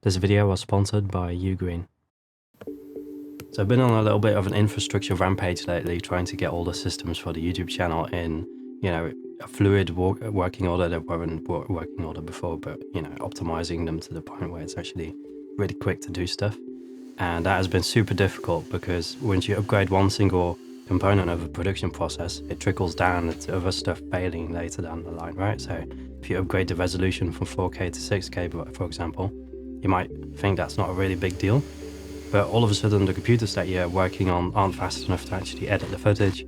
This video was sponsored by UGREEN. So I've been on a little bit of an infrastructure rampage lately, trying to get all the systems for the YouTube channel in, a fluid working order that weren't working order before, but, optimizing them to the point where it's actually really quick to do stuff. And that has been super difficult because once you upgrade one single component of a production process, it trickles down to other stuff failing later down the line, right? So if you upgrade the resolution from 4K to 6K, for example, you might think that's not a really big deal, but all of a sudden the computers that you're working on aren't fast enough to actually edit the footage.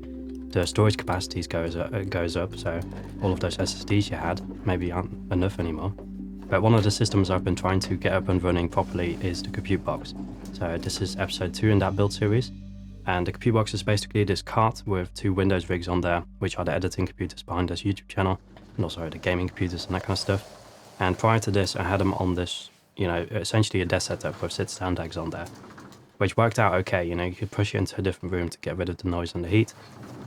The storage capacities goes up, so all of those SSDs you had maybe aren't enough anymore. But one of the systems I've been trying to get up and running properly is the ComputeBox. So this is episode 2 in that build series. And the ComputeBox is basically this cart with 2 Windows rigs on there, which are the editing computers behind this YouTube channel, and also the gaming computers and that kind of stuff. And prior to this, I had them on this, essentially a desk setup with 6 sound decks on there, which worked out okay. You could push it into a different room to get rid of the noise and the heat,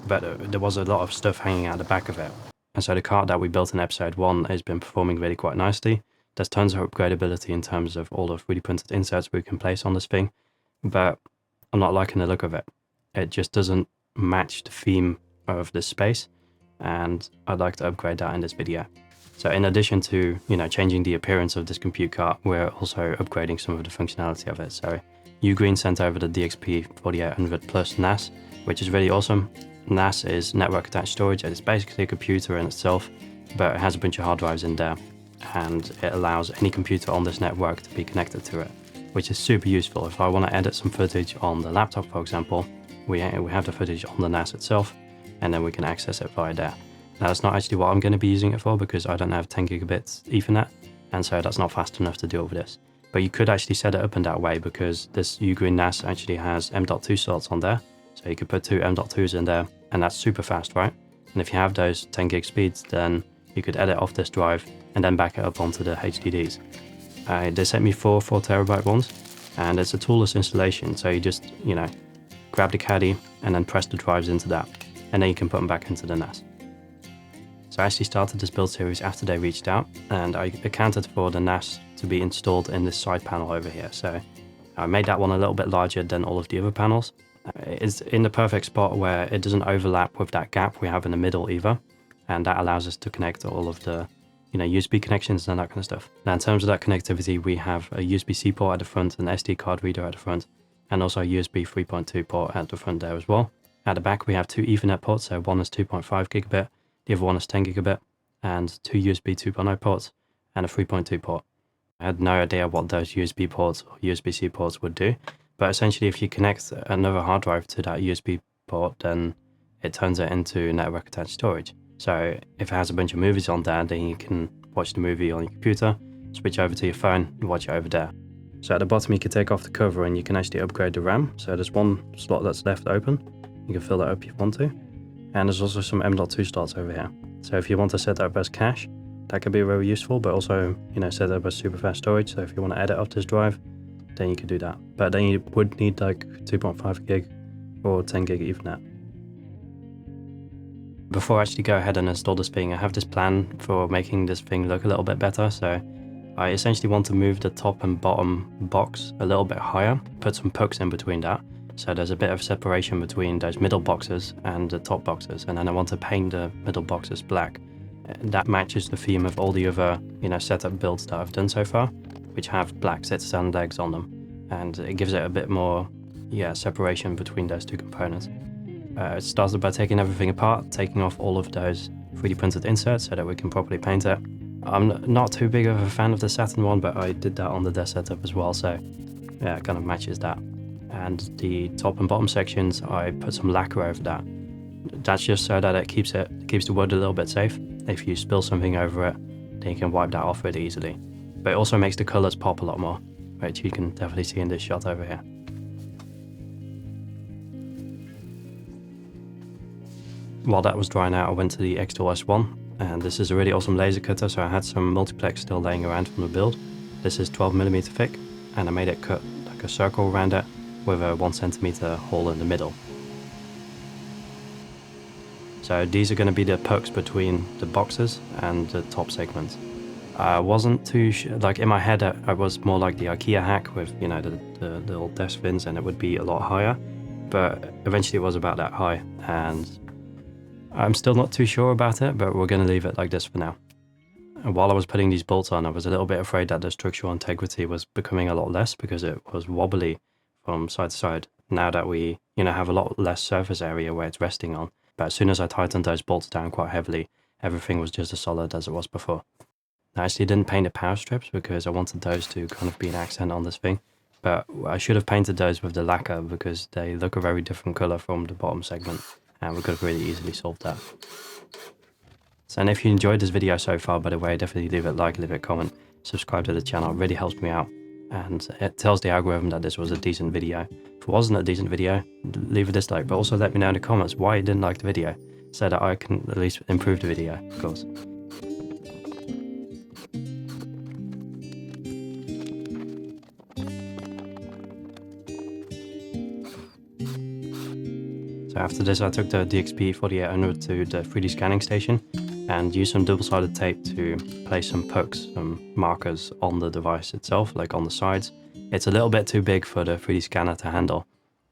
but there was a lot of stuff hanging out the back of it. And so the cart that we built in episode 1 has been performing really quite nicely. There's tons of upgradability in terms of all the 3D printed inserts we can place on this thing, but I'm not liking the look of it. It just doesn't match the theme of this space, and I'd like to upgrade that in this video. So in addition to, changing the appearance of this compute cart, we're also upgrading some of the functionality of it. So UGREEN sent over the DXP4800 Plus NAS, which is really awesome. NAS is network attached storage, and it's basically a computer in itself, but it has a bunch of hard drives in there, and it allows any computer on this network to be connected to it, which is super useful. If I want to edit some footage on the laptop, for example, we have the footage on the NAS itself, and then we can access it via there. Now that's not actually what I'm going to be using it for, because I don't have 10 gigabits Ethernet, and so that's not fast enough to deal with this. But you could actually set it up in that way, because this UGREEN NAS actually has M.2 slots on there, so you could put 2 M.2s in there, and that's super fast, right? And if you have those 10 gig speeds, then you could edit off this drive and then back it up onto the HDDs. They sent me 4 terabyte ones, and it's a toolless installation, so you just, grab the caddy and then press the drives into that, and then you can put them back into the NAS. So I actually started this build series after they reached out, and I accounted for the NAS to be installed in this side panel over here. So I made that one a little bit larger than all of the other panels. It's in the perfect spot where it doesn't overlap with that gap we have in the middle either, and that allows us to connect to all of the USB connections and that kind of stuff. Now in terms of that connectivity, we have a USB-C port at the front, an SD card reader at the front, and also a USB 3.2 port at the front there as well. At the back we have 2 Ethernet ports, so one is 2.5 gigabit, the other one is 10 gigabit, and 2 USB 2.0 ports and a 3.2 port. I had no idea what those USB ports or USB-C ports would do, but essentially if you connect another hard drive to that USB port, then it turns it into network attached storage. So if it has a bunch of movies on there, then you can watch the movie on your computer, switch over to your phone and watch it over there. So at the bottom you can take off the cover and you can actually upgrade the RAM. So there's one slot that's left open. You can fill that up if you want to. And there's also some M.2 slots over here. So if you want to set that up as cache, that could be very useful, but also, set it up as super fast storage. So if you want to edit off this drive, then you could do that. But then you would need like 2.5 gig or 10 gig Ethernet. Before I actually go ahead and install this thing, I have this plan for making this thing look a little bit better. So I essentially want to move the top and bottom box a little bit higher, put some pucks in between that. So there's a bit of separation between those middle boxes and the top boxes. And then I want to paint the middle boxes black. That matches the theme of all the other, setup builds that I've done so far, which have black sound decks on them. And it gives it a bit more, separation between those two components. It started by taking everything apart, taking off all of those 3D printed inserts so that we can properly paint it. I'm not too big of a fan of the Saturn one, but I did that on the desk setup as well, so yeah, it kind of matches that. And the top and bottom sections, I put some lacquer over that. That's just so that it keeps the wood a little bit safe. If you spill something over it, then you can wipe that off really easily. But it also makes the colors pop a lot more, which you can definitely see in this shot over here. While that was drying out, I went to the Xtool S1, and this is a really awesome laser cutter, so I had some multiplex still laying around from the build. This is 12mm thick, and I made it cut like a circle around it with a 1cm hole in the middle. So these are going to be the pucks between the boxes and the top segments. I wasn't too like in my head I was more like the IKEA hack with, you know, the little desk fins, and it would be a lot higher, but eventually it was about that high, and I'm still not too sure about it, but we're going to leave it like this for now. And while I was putting these bolts on, I was a little bit afraid that the structural integrity was becoming a lot less because it was wobbly from side to side. Now that we, you know, have a lot less surface area where it's resting on, but as soon as I tightened those bolts down quite heavily, everything was just as solid as it was before. I actually didn't paint the power strips because I wanted those to kind of be an accent on this thing, but I should have painted those with the lacquer because they look a very different color from the bottom segment, and we could have really easily solved that. So, and if you enjoyed this video so far, by the way, definitely leave it a like, leave it a comment, subscribe to the channel, it really helps me out, and it tells the algorithm that this was a decent video. If it wasn't a decent video, leave a dislike, but also let me know in the comments why you didn't like the video, so that I can at least improve the video, of course. So after this, I took the DXP4800 to the 3D scanning station and used some double-sided tape to place some pokes, some markers on the device itself, like on the sides. It's a little bit too big for the 3D scanner to handle,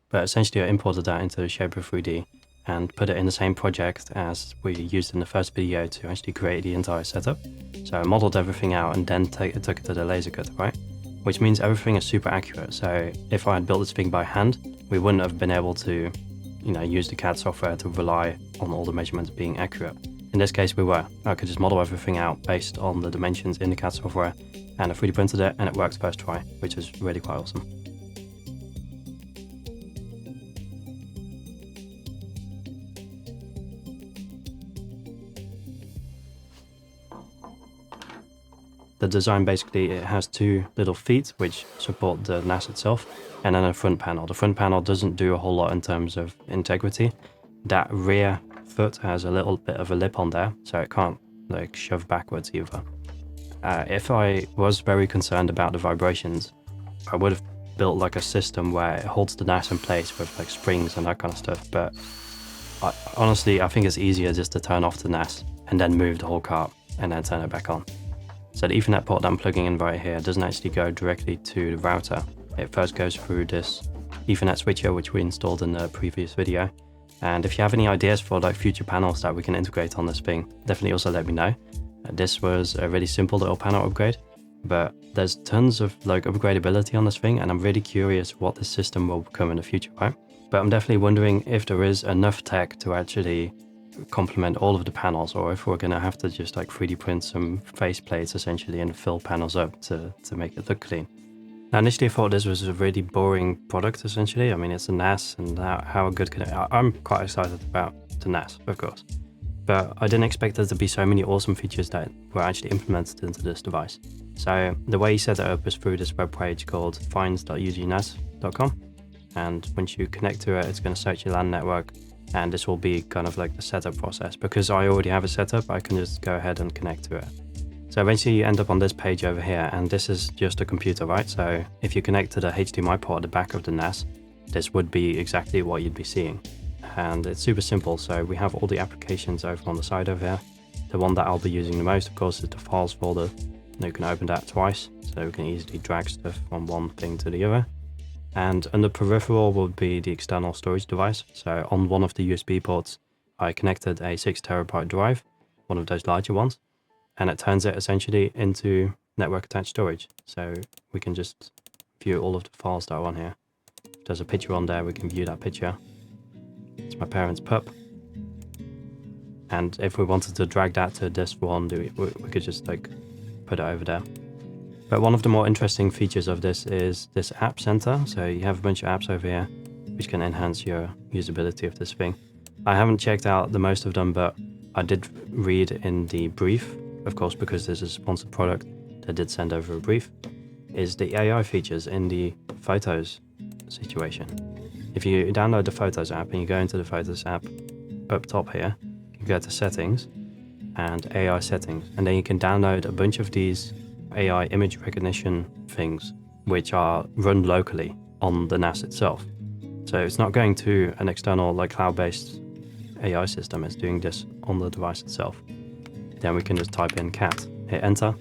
but essentially I imported that into the Shaper 3D and put it in the same project as we used in the first video to actually create the entire setup. So I modeled everything out and then took it to the laser cutter, right? Which means everything is super accurate. So if I had built this thing by hand, we wouldn't have been able to, you know, use the CAD software to rely on all the measurements being accurate. In this case we were. I could just model everything out based on the dimensions in the CAD software, and I 3D printed it and it worked first try, which is really quite awesome. The design basically, it has two little feet which support the NAS itself, and then a front panel. The front panel doesn't do a whole lot in terms of integrity. That rear foot has a little bit of a lip on there, so it can't like shove backwards either. If I was very concerned about the vibrations, I would have built like a system where it holds the NAS in place with like springs and that kind of stuff, but honestly I think it's easier just to turn off the NAS and then move the whole cart and then turn it back on. So the Ethernet port that I'm plugging in right here doesn't actually go directly to the router. It first goes through this Ethernet switcher which we installed in the previous video. And if you have any ideas for like future panels that we can integrate on this thing, definitely also let me know. This was a really simple little panel upgrade, but there's tons of like upgradability on this thing, and I'm really curious what this system will become in the future, right? But I'm definitely wondering if there is enough tech to actually complement all of the panels, or if we're gonna have to just like 3D print some face plates essentially and fill panels up to make it look clean. Now initially I thought this was a really boring product essentially. I mean, it's a NAS, and how good can it... I'm quite excited about the NAS, of course. But I didn't expect there to be so many awesome features that were actually implemented into this device. So the way you set it up is through this web page called finds.ugreens.com. And once you connect to it, it's going to search your LAN network. And this will be kind of like the setup process. Because I already have a setup, I can just go ahead and connect to it. So eventually you end up on this page over here, and this is just a computer, right? So if you connect to the HDMI port at the back of the NAS, this would be exactly what you'd be seeing. And it's super simple. So we have all the applications over on the side over here. The one that I'll be using the most, of course, is the files folder. You can open that twice, so we can easily drag stuff from one thing to the other. And under peripheral would be the external storage device. So on one of the USB ports, I connected a 6 terabyte drive, one of those larger ones, and it turns it essentially into network attached storage. So we can just view all of the files that are on here. If there's a picture on there, we can view that picture. It's my parents' pup. And if we wanted to drag that to this one, we could just like put it over there. But one of the more interesting features of this is this app center. So you have a bunch of apps over here which can enhance your usability of this thing. I haven't checked out the most of them, but I did read in the brief, of course, because this is a sponsored product, they did send over a brief, is the AI features in the Photos situation. If you download the Photos app and you go into the Photos app up top here, you go to Settings and AI Settings, and then you can download a bunch of these AI image recognition things which are run locally on the NAS itself. So it's not going to an external like cloud-based AI system, it's doing this on the device itself. Then we can just type in cat, hit enter,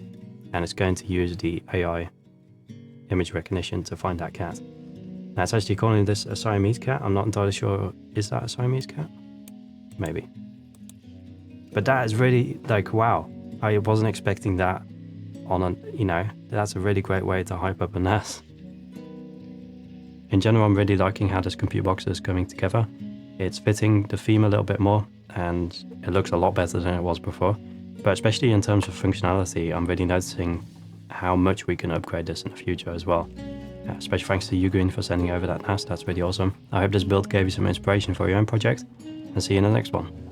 and it's going to use the AI image recognition to find that cat. Now it's actually calling this a Siamese cat. I'm not entirely sure, is that a Siamese cat? Maybe. But that is really like, wow, I wasn't expecting that on a, you know, that's a really great way to hype up a NAS. In general, I'm really liking how this ComputeBox is coming together. It's fitting the theme a little bit more, and it looks a lot better than it was before. But especially in terms of functionality, I'm really noticing how much we can upgrade this in the future as well. Special thanks to UGREEN for sending over that NAS, that's really awesome. I hope this build gave you some inspiration for your own project, and see you in the next one.